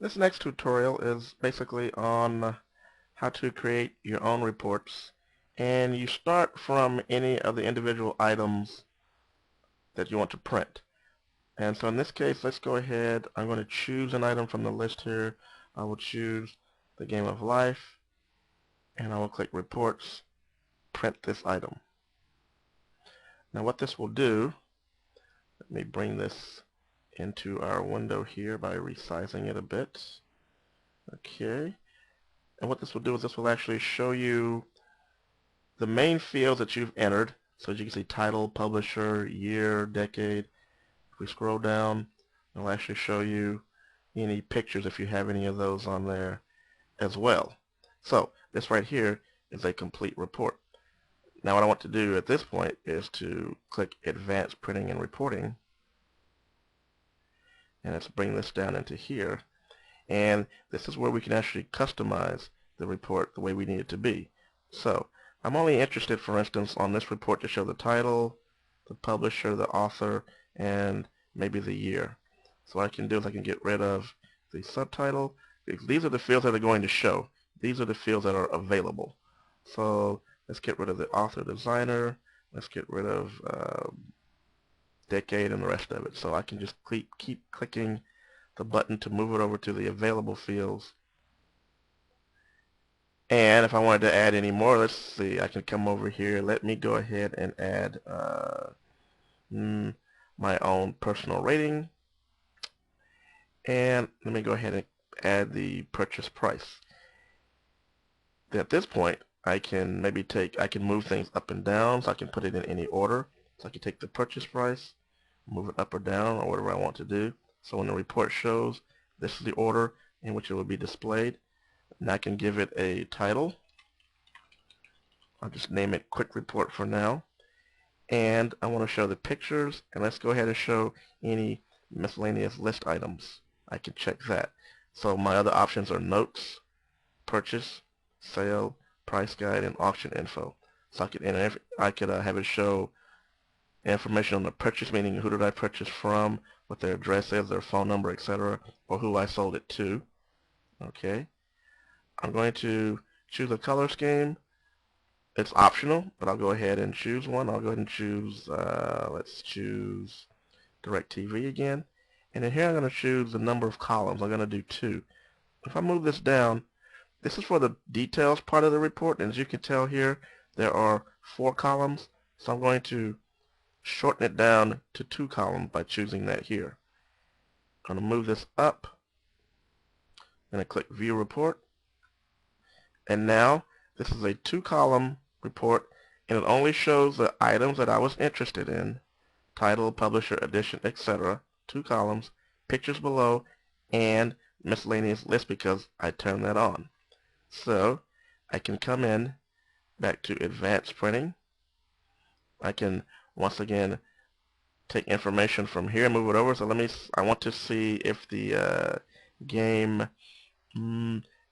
This next tutorial is basically on how to create your own reports, and you start from any of the individual items that you want to print. And so in this case, let's go ahead. I'm going to choose an item from the list here. I will choose the Game of Life, and I will click Reports, print this item. Now what this will do, let me bring this into our window here by resizing it a bit. Okay. And what this will do is this will actually show you the main fields that you've entered. So as you can see, title, publisher, year, decade. If we scroll down, it'll actually show you any pictures if you have any of those on there as well. So this right here is a complete report. Now what I want to do at this point is to click Advanced Printing and Reporting, and let's bring this down into here. And this is where we can actually customize the report the way we need it to be. So I'm only interested, for instance, on this report to show the title, the publisher, the author, and maybe the year. So what I can do is I can get rid of the subtitle. These are the fields that are going to show. These are the fields that are available. So let's get rid of the author, designer. Let's get rid of decade and the rest of it. So I can just keep clicking the button to move it over to the available fields. And if I wanted to add any more, let's see, I can come over here. Let me go ahead and add my own personal rating. And let me go ahead and add the purchase price. Then at this point, I can move things up and down, so I can put it in any order. So I can take the purchase price, move it up or down, or whatever I want to do. So when the report shows, this is the order in which it will be displayed. And I can give it a title. I'll just name it Quick Report for now. And I want to show the pictures, and let's go ahead and show any miscellaneous list items. I can check that. So my other options are notes, purchase, sale, price guide, and auction info. So I could have it show information on the purchase, meaning who did I purchase from, what their address is, their phone number, etc., or who I sold it to. Okay. I'm going to choose a color scheme. It's optional, but I'll go ahead and choose one. I'll go ahead and choose, let's choose DirecTV again. And then here I'm going to choose the number of columns. I'm going to do 2. If I move this down, this is for the details part of the report. And as you can tell here, there are 4 columns. So I'm going to shorten it down to 2 columns by choosing that here. I'm going to move this up. I'm going to click View Report. And now this is a 2-column report, and it only shows the items that I was interested in, title, publisher, edition, etc. 2 columns, pictures below, and miscellaneous list because I turned that on. So I can come in back to advanced printing. I can once again take information from here and move it over. So I want to see if the game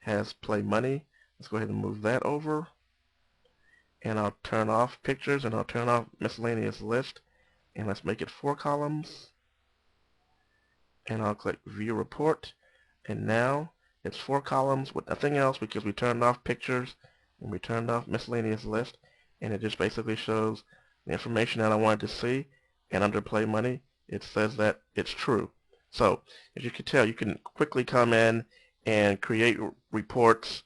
has play money. Let's go ahead and move that over. And I'll turn off pictures, and I'll turn off miscellaneous list. And let's make it 4 columns. And I'll click View Report. And now it's 4 columns with nothing else because we turned off pictures and we turned off miscellaneous list. And it just basically shows the information that I wanted to see. And under play money, it says that it's true. So as you can tell, you can quickly come in and create reports,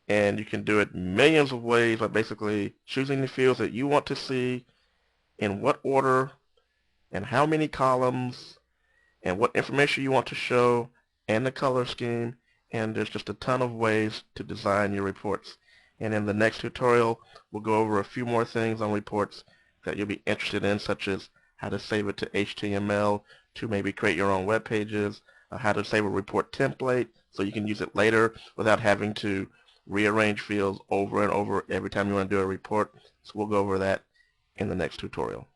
and you can do it millions of ways by basically choosing the fields that you want to see, in what order, and how many columns, and what information you want to show, and the color scheme, and there's just a ton of ways to design your reports. And in the next tutorial, we'll go over a few more things on reports that you'll be interested in, such as how to save it to HTML to maybe create your own web pages, how to save a report template so you can use it later without having to rearrange fields over and over every time you want to do a report. So we'll go over that in the next tutorial.